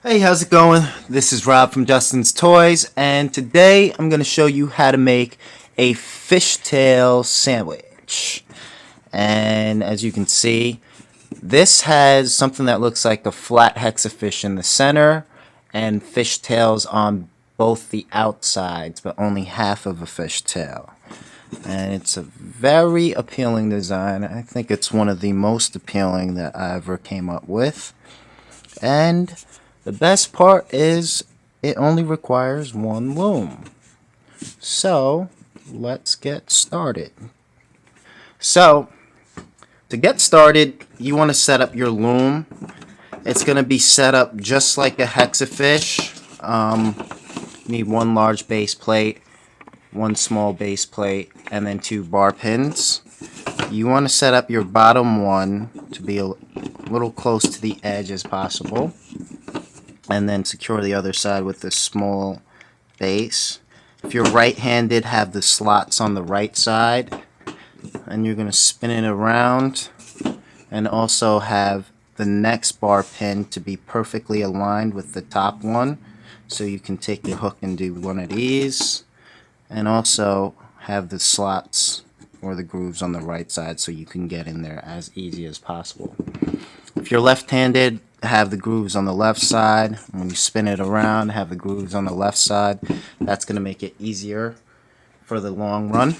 Hey, how's it going? This is Rob from Justin's Toys, and today I'm going to show you how to make a fishtail sandwich. And as you can see, this has something that looks like a flat hexafish in the center and fishtails on both the outsides, but only half of a fishtail. And it's a very appealing design. I think it's one of the most appealing that I ever came up with. And the best part is it only requires one loom. So let's get started. So to get started, you want to set up your loom. It's going to be set up just like a hexafish. You need one large base plate, one small base plate, and then 2 bar pins. You want to set up your bottom one to be a little close to the edge as possible, and then secure the other side with this small base. If you're right-handed, have the slots on the right side, and you're going to spin it around, and also have the next bar pin to be perfectly aligned with the top one, so you can take your hook and do one of these, and also have the slots or the grooves on the right side so you can get in there as easy as possible. If you're left-handed, have the grooves on the left side. When you spin it around, have the grooves on the left side. That's going to make it easier for the long run.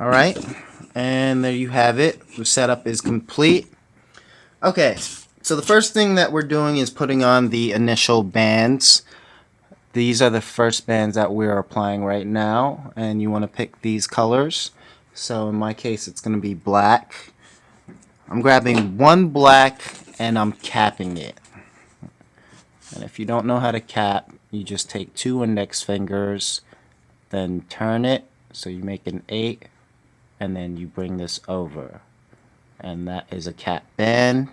Alright, and there you have it. The setup is complete. Okay, so the first thing that we're doing is putting on the initial bands. These are the first bands that we're applying right now, and you want to pick these colors. So in my case, it's going to be black. I'm grabbing one black and I'm capping it. And if you don't know how to cap, you just take 2 index fingers, then turn it so you make an 8, and then you bring this over. And that is a cap band.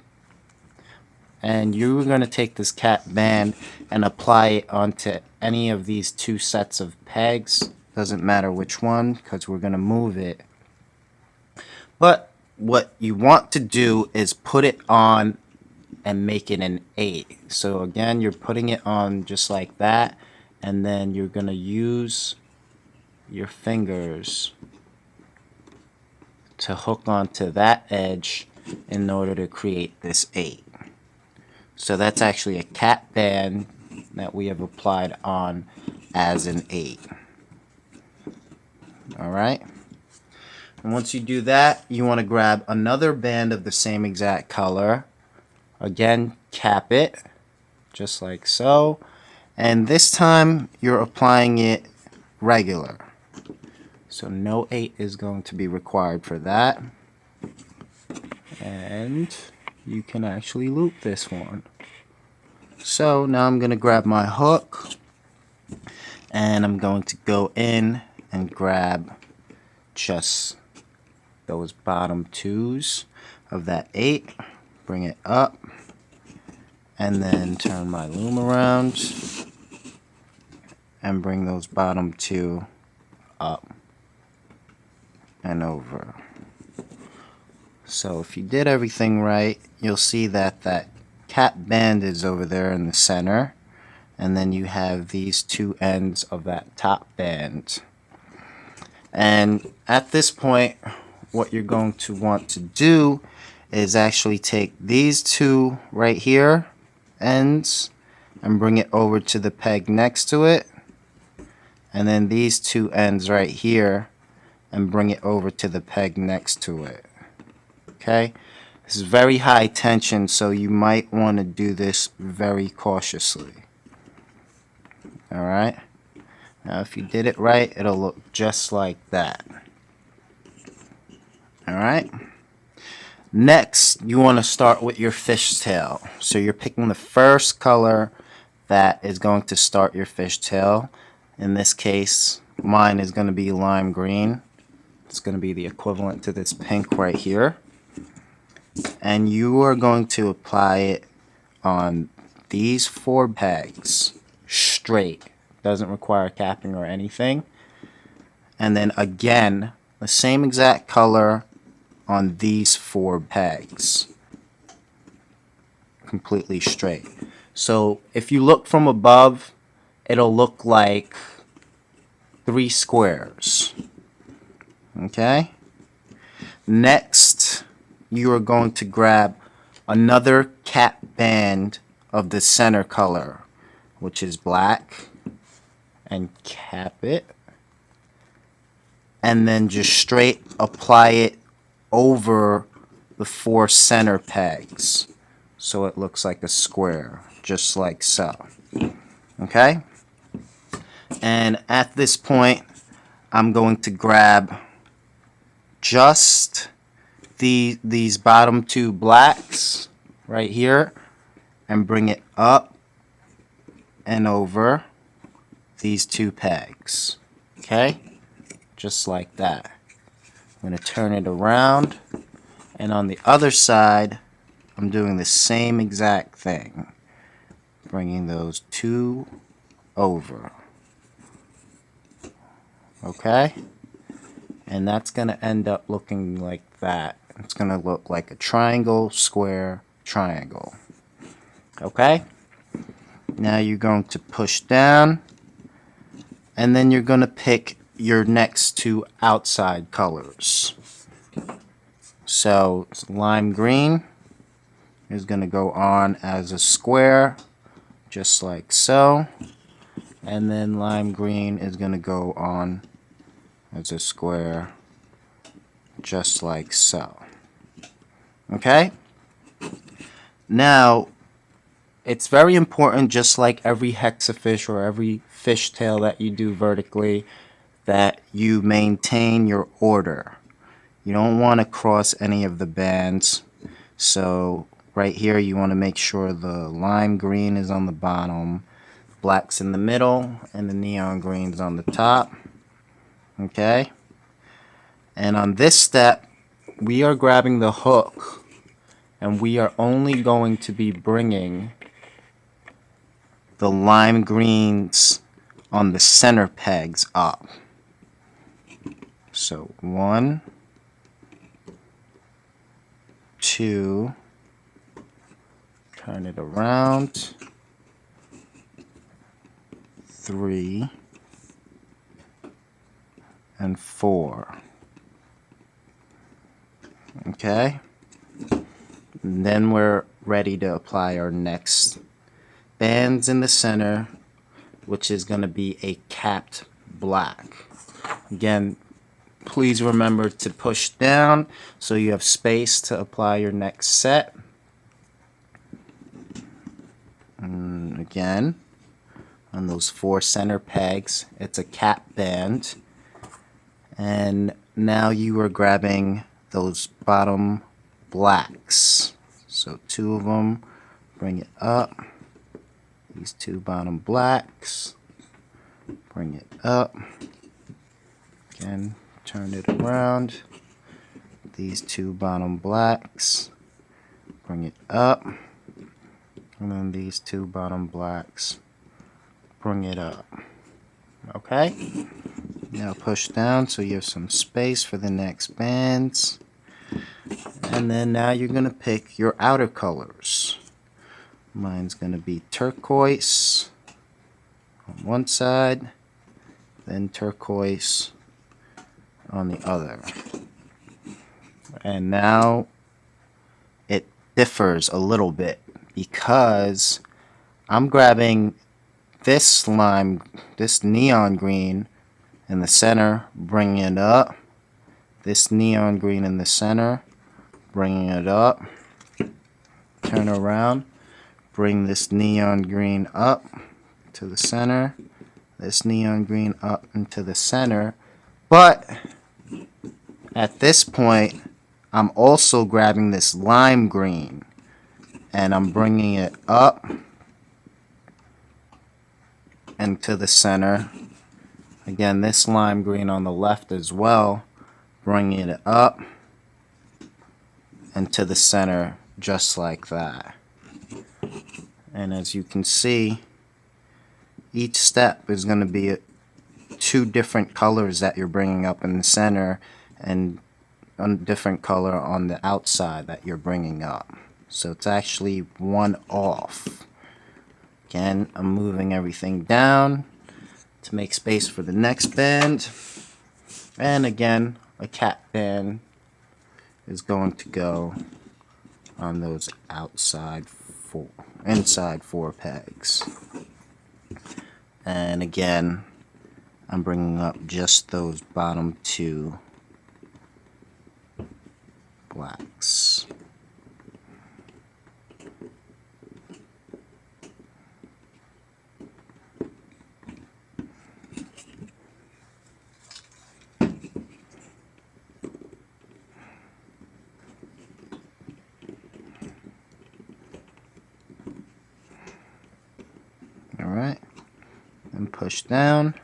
And you're going to take this cap band and apply it onto any of these 2 sets of pegs. Doesn't matter which one, because we're going to move it. But what you want to do is put it on and make it an 8. So again, you're putting it on just like that, and then you're going to use your fingers to hook onto that edge in order to create this 8. So that's actually a cap band that we have applied on as an 8. Alright? And once you do that, you want to grab another band of the same exact color. Again, cap it, just like so. And this time, you're applying it regular. So no 8 is going to be required for that. And you can actually loop this one. So now I'm going to grab my hook, and I'm going to go in and grab just those bottom 2s of that 8, bring it up, and then turn my loom around and bring those bottom 2 up and over. So if you did everything right, you'll see that that cap band is over there in the center, and then you have these 2 ends of that top band. And at this point, what you're going to want to do is actually take these 2 right here ends and bring it over to the peg next to it, and then these 2 ends right here and bring it over to the peg next to it. Okay, this is very high tension, so you might want to do this very cautiously. Alright, now if you did it right, it'll look just like that. Alright, next you want to start with your fishtail. So you're picking the first color that is going to start your fishtail. In this case, mine is going to be lime green. It's going to be the equivalent to this pink right here. And you are going to apply it on these 4 pegs straight. Doesn't require capping or anything. And then again, the same exact color on these 4 pegs, completely straight. So if you look from above, it'll look like 3 squares. Okay? Next, you are going to grab another cap band of the center color, which is black, and cap it, and then just straight apply it over the 4 center pegs so it looks like a square, just like so. Okay? And at this point, I'm going to grab just these bottom 2 blacks right here and bring it up and over these 2 pegs. Okay? Just like that. I'm going to turn it around, and on the other side I'm doing the same exact thing, bringing those 2 over. Okay? And that's going to end up looking like that. It's going to look like a triangle, square, triangle. Okay? Now you're going to push down, and then you're going to pick your next 2 outside colors. So lime green is going to go on as a square, just like so. And then lime green is going to go on as a square, just like so. Okay? Now, it's very important, just like every hexafish or every fishtail that you do vertically, that you maintain your order. You don't want to cross any of the bands. So right here you want to make sure the lime green is on the bottom, black's in the middle, and the neon green's on the top. Okay? And on this step, we are grabbing the hook, and we are only going to be bringing the lime greens on the center pegs up. So 1, 2, turn it around, 3, and 4. Okay? And then we're ready to apply our next bands in the center, which is going to be a capped black. Again, please remember to push down so you have space to apply your next set. And again, on those 4 center pegs, it's a cap band. And now you are grabbing those bottom blacks. So 2 of them, bring it up. These 2 bottom blacks, bring it up. Again, turn it around. These 2 bottom blacks, bring it up. And then these 2 bottom blacks, bring it up. Okay? Now push down so you have some space for the next bands. And then now you're going to pick your outer colors. Mine's going to be turquoise on one side, then turquoise on the other. And now it differs a little bit because I'm grabbing this neon green in the center, bringing it up. This neon green in the center, bringing it up. Turn around. Bring this neon green up to the center, this neon green up into the center, but at this point I'm also grabbing this lime green and I'm bringing it up and to the center. Again, this lime green on the left as well, bringing it up and to the center, just like that. And as you can see, each step is going to be 2 different colors that you're bringing up in the center and a different color on the outside that you're bringing up. So it's actually 1 off. Again, I'm moving everything down to make space for the next band. And again, a cat band is going to go on those inside four pegs. And again, I'm bringing up just those bottom two blacks. Alright, and push down,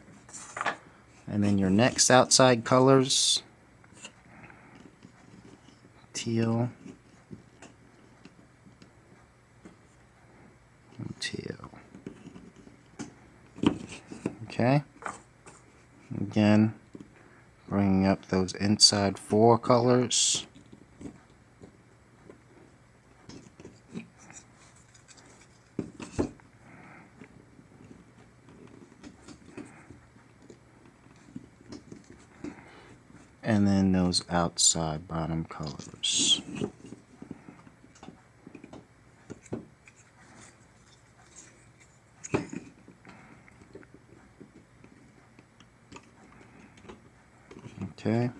and then your next outside colors, teal, and teal. Okay, again, bringing up those inside four colors. And then those outside bottom colors. Okay,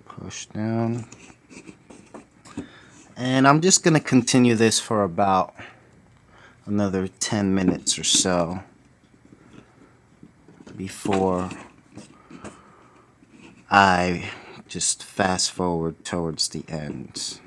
push down. And I'm just going to continue this for about another 10 minutes or so before I just fast forward towards the end.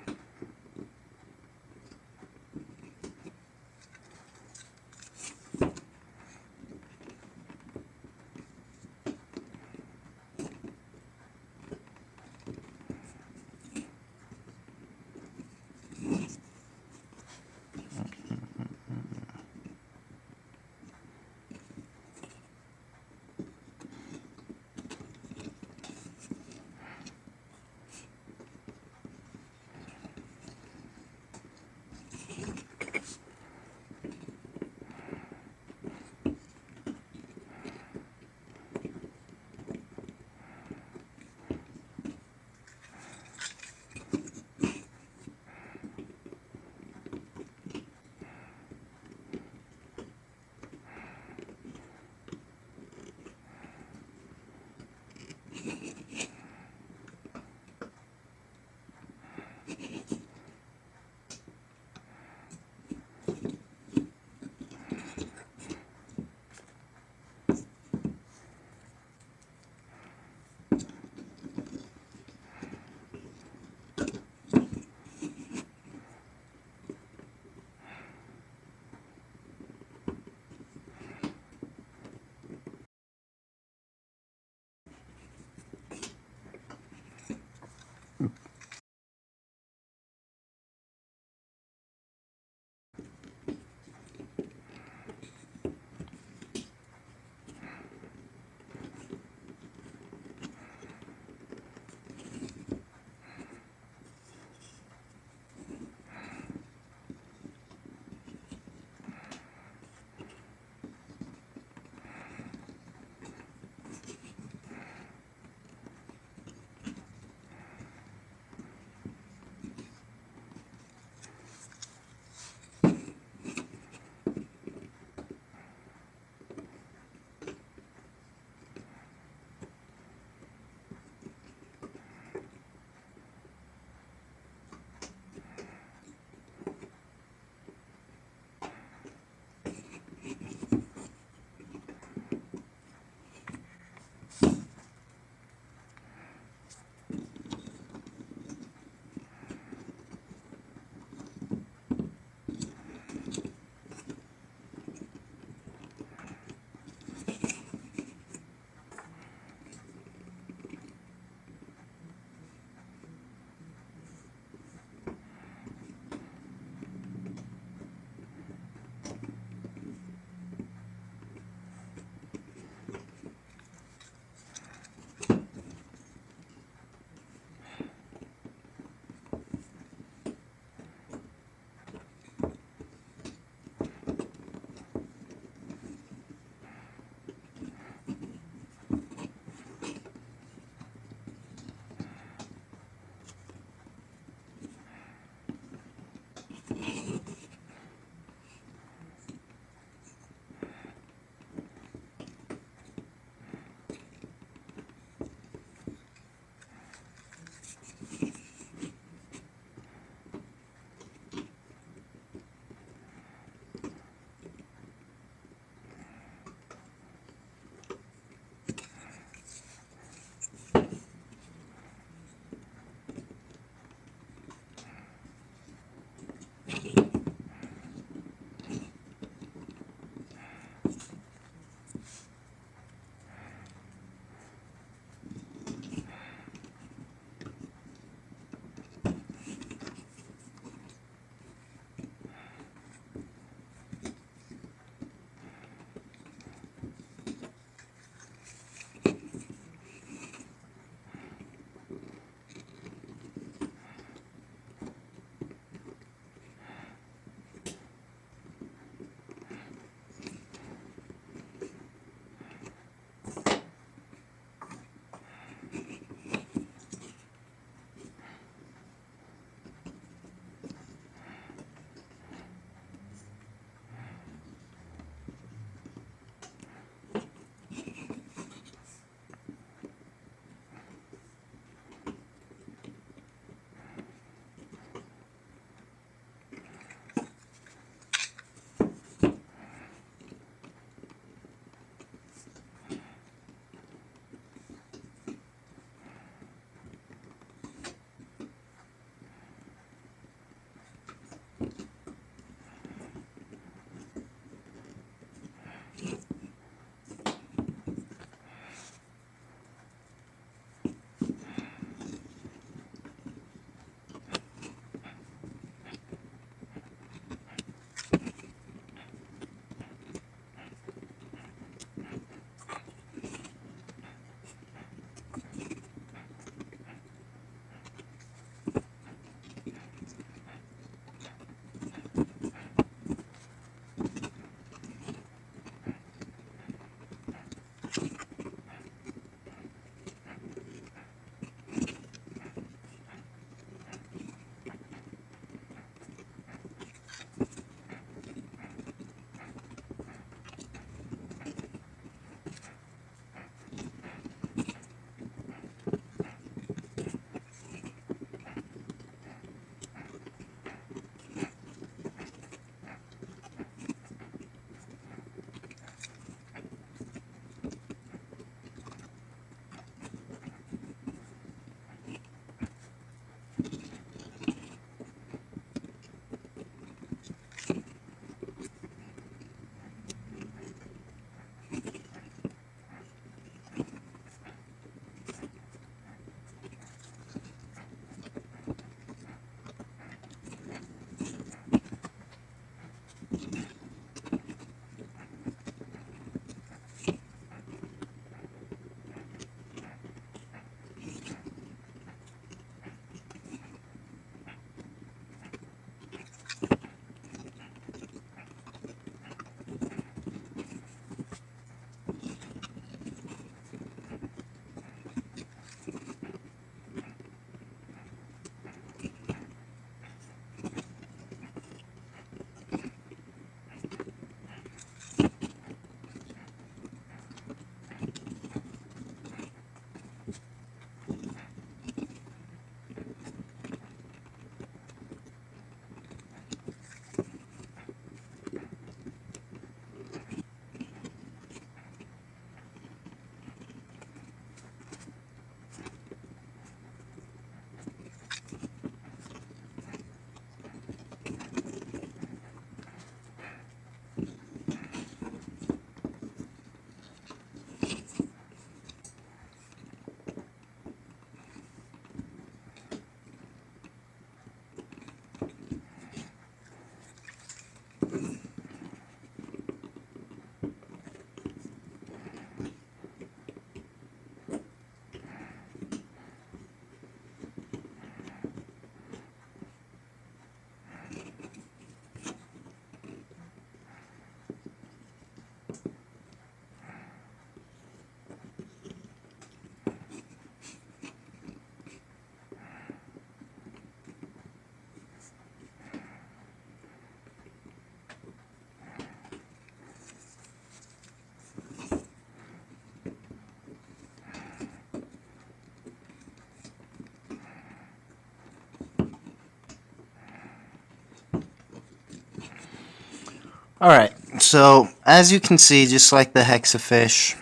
Alright, so as you can see, just like the hexafish,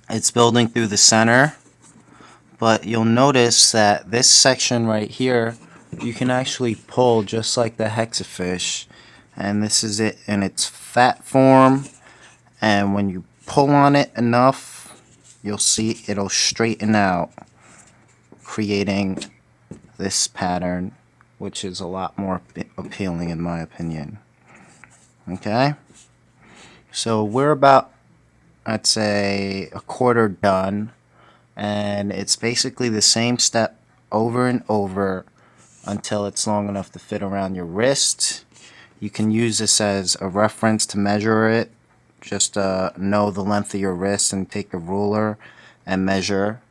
it's building through the center, but you'll notice that this section right here, you can actually pull just like the hexafish, and this is it in its fat form, and when you pull on it enough, you'll see it'll straighten out, creating this pattern, which is a lot more appealing in my opinion. Okay, so we're about, I'd say, a quarter done, and it's basically the same step over and over until it's long enough to fit around your wrist. You can use this as a reference to measure it. Just know the length of your wrist and take a ruler and measure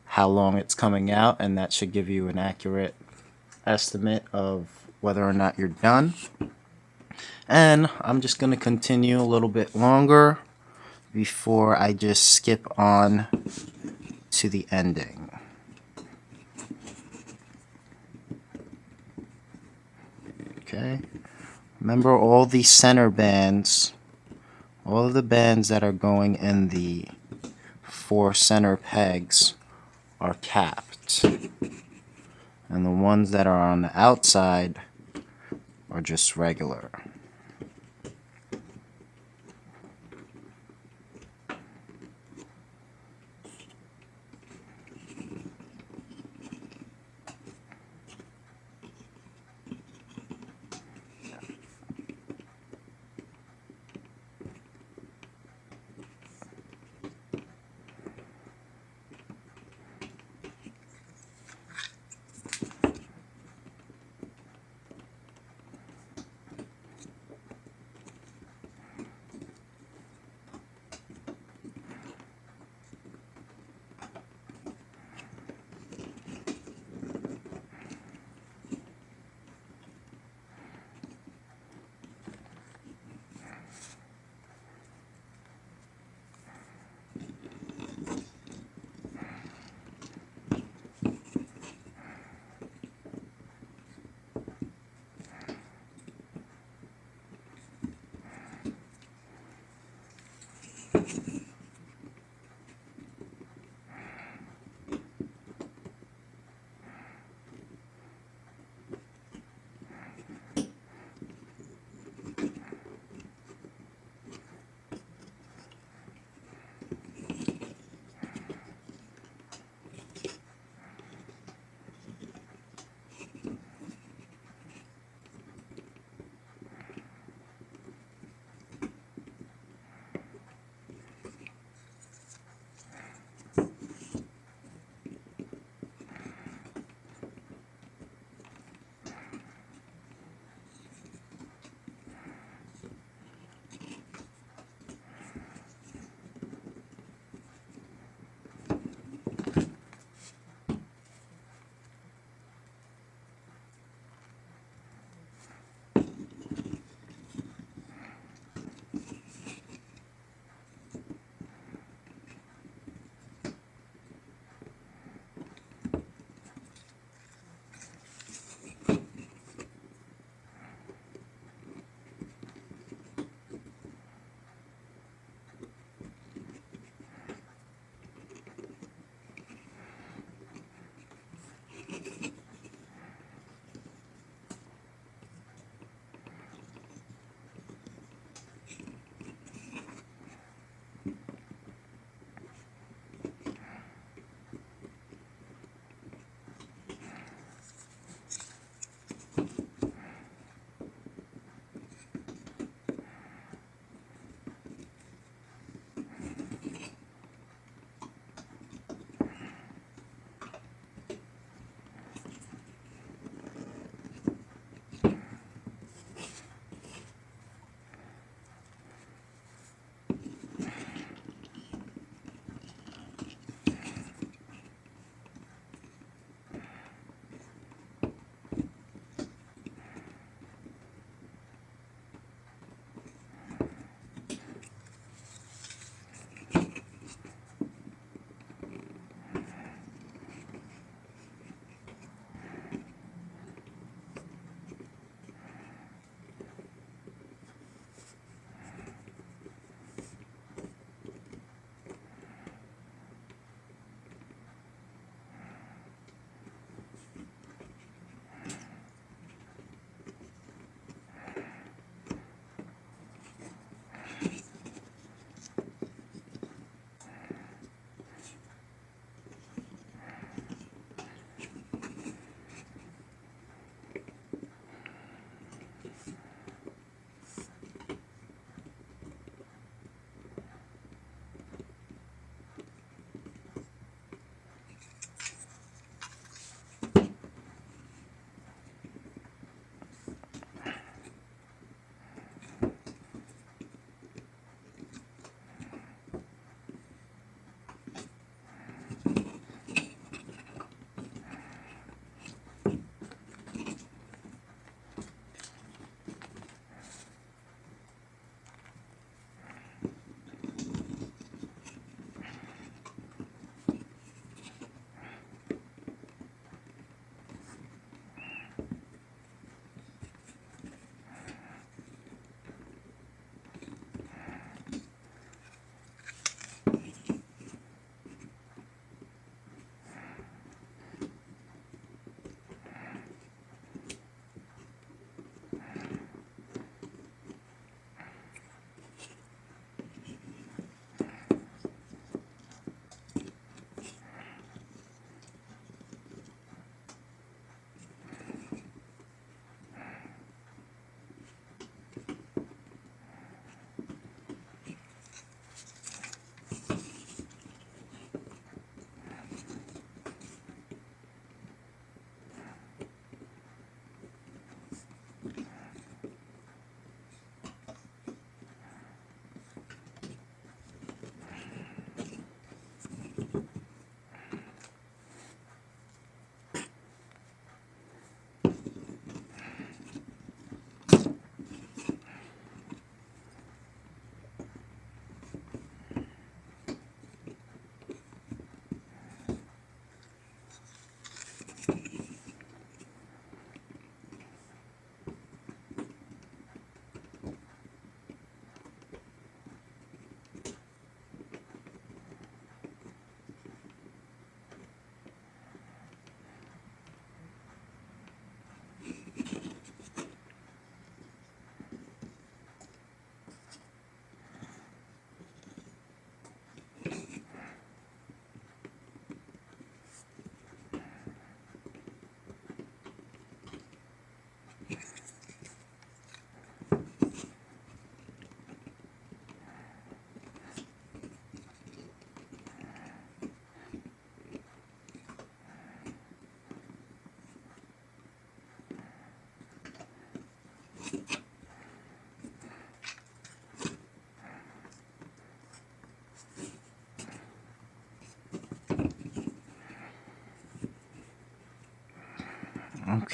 how long it's coming out, and that should give you an accurate estimate of whether or not you're done. And I'm just going to continue a little bit longer before I just skip on to the ending. Okay, remember all these center bands, all of the bands that are going in the 4 center pegs are capped, and the ones that are on the outside are just regular.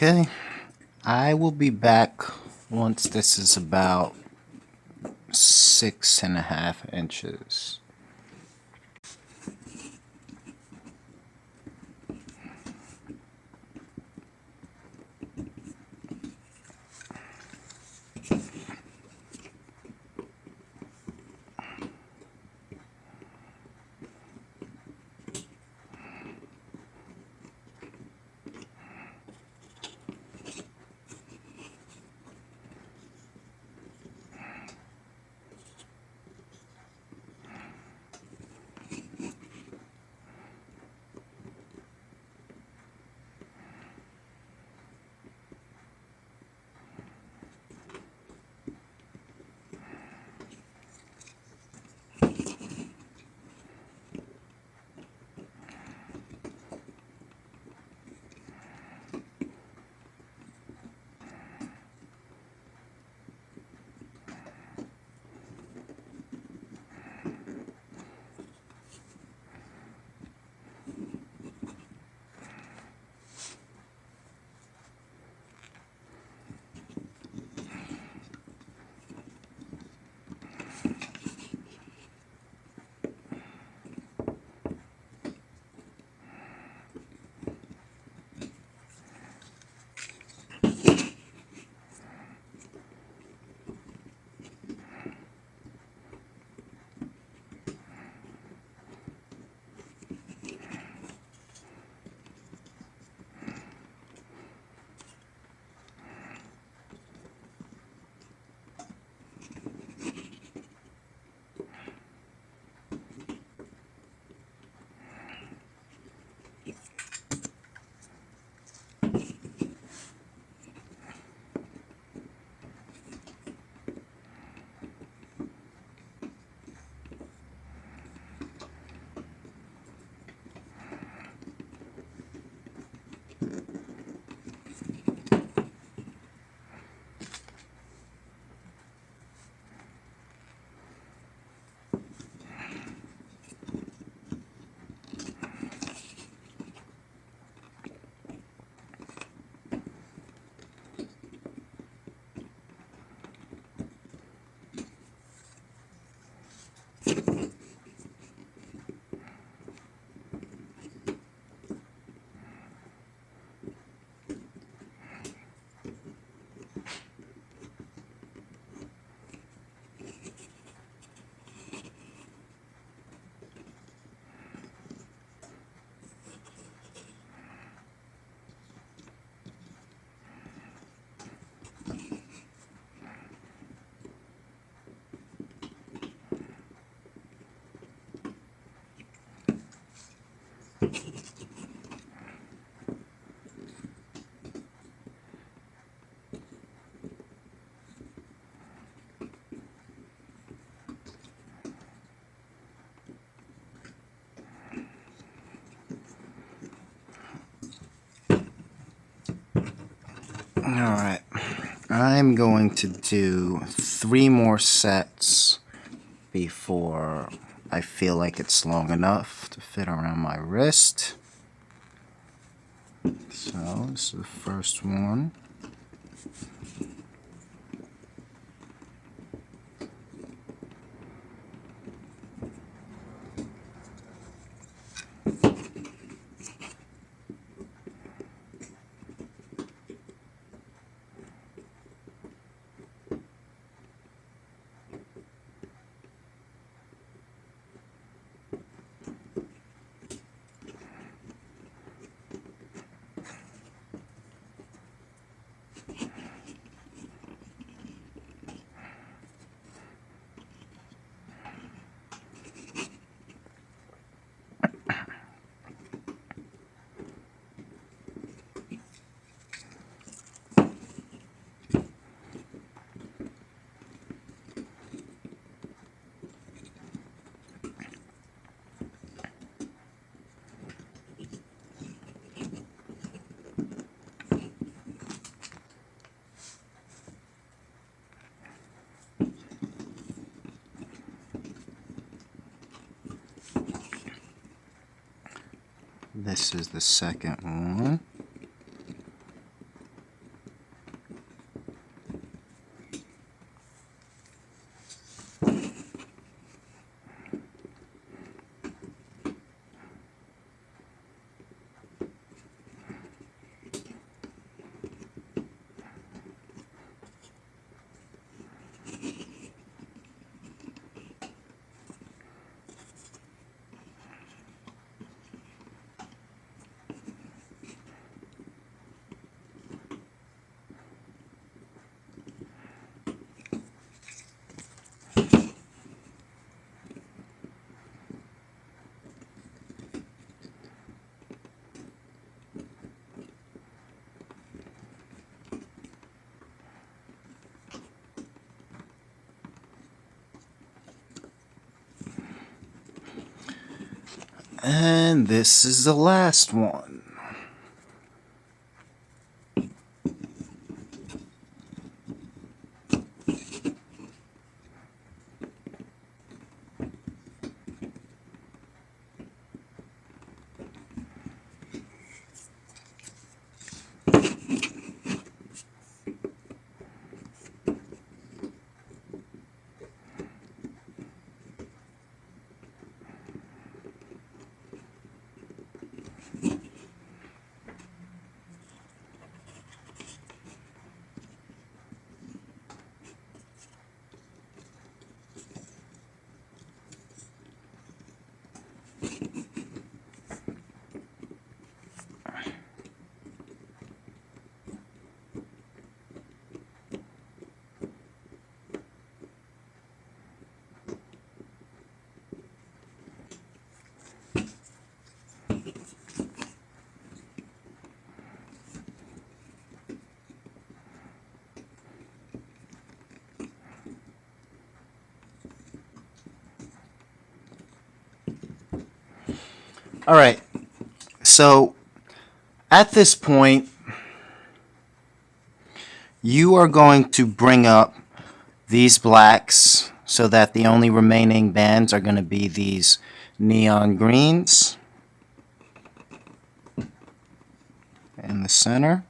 Okay, I will be back once this is about 6.5 inches. Alright, I'm going to do 3 more sets before I feel like it's long enough to fit around my wrist. So, this is the first one. This is the second one. And this is the last one. Alright, so at this point, you are going to bring up these blacks so that the only remaining bands are going to be these neon greens in the center.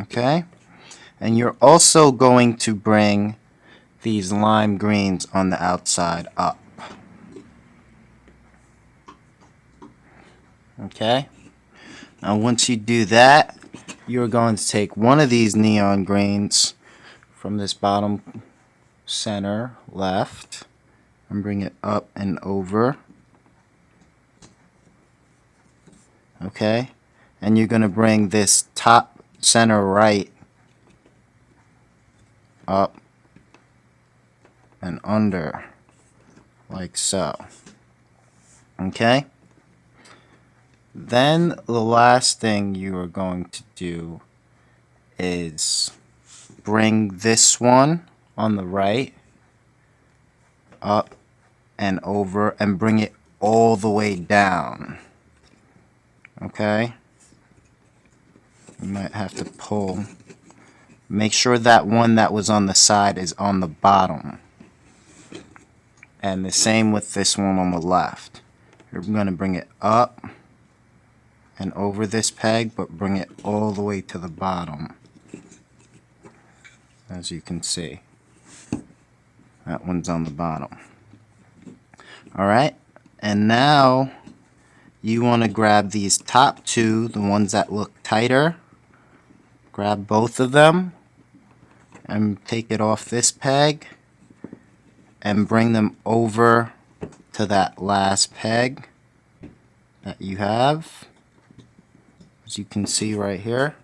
Okay, and you're also going to bring these lime greens on the outside up. Okay, now once you do that, you're going to take one of these neon greens from this bottom center left and bring it up and over. Okay, and you're going to bring this top center right up and under like so. Okay, then the last thing you are going to do is bring this one on the right up and over and bring it all the way down. Okay, you might have to pull. Make sure that one that was on the side is on the bottom. And the same with this one on the left. You're going to bring it up and over this peg, but bring it all the way to the bottom. As you can see, that one's on the bottom. Alright, and now you want to grab these top two, the ones that look tighter. Grab both of them and take it off this peg and bring them over to that last peg that you have, as you can see right here.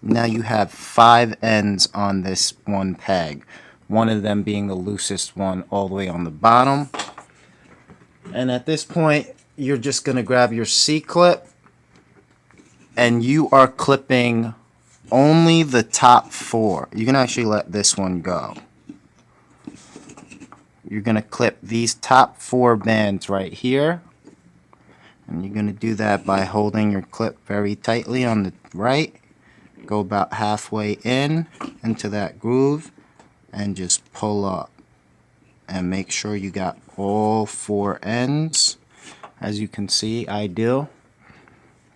Now you have 5 ends on this one peg, one of them being the loosest one all the way on the bottom. And at this point, you're just going to grab your C-clip and you are clipping only the top 4. You can actually let this one go. You're going to clip these top 4 bands right here. And you're going to do that by holding your clip very tightly on the right. Go about halfway into that groove and just pull up. And make sure you got all 4 ends. As you can see, I do.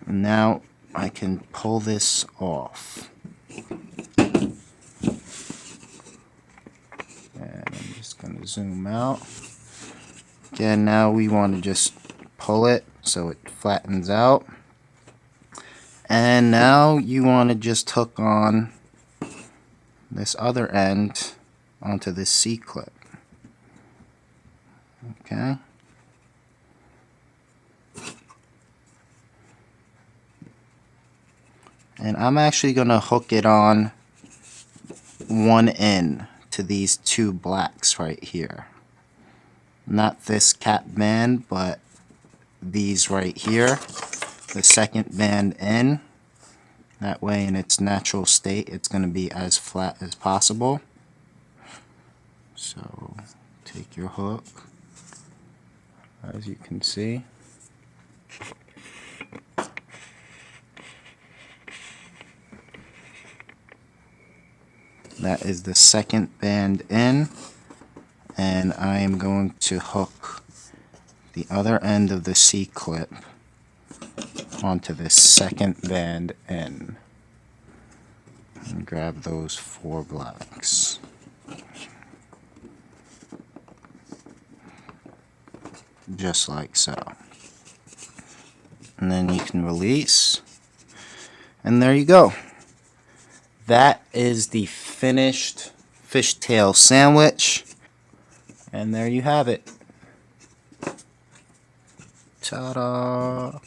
And now I can pull this off. And I'm just going to zoom out. Again, now we want to just pull it so it flattens out. And now you want to just hook on this other end onto this C-clip. Okay. And I'm actually going to hook it on one end to these 2 blacks right here. Not this cap band, but these right here, the second band in. That way in its natural state it's going to be as flat as possible. So take your hook, as you can see. That is the second band in, and I am going to hook the other end of the C-clip onto this second band in. And grab those 4 blacks. Just like so. And then you can release, and there you go. That is the finished fishtail sandwich, and there you have it. Ta-da!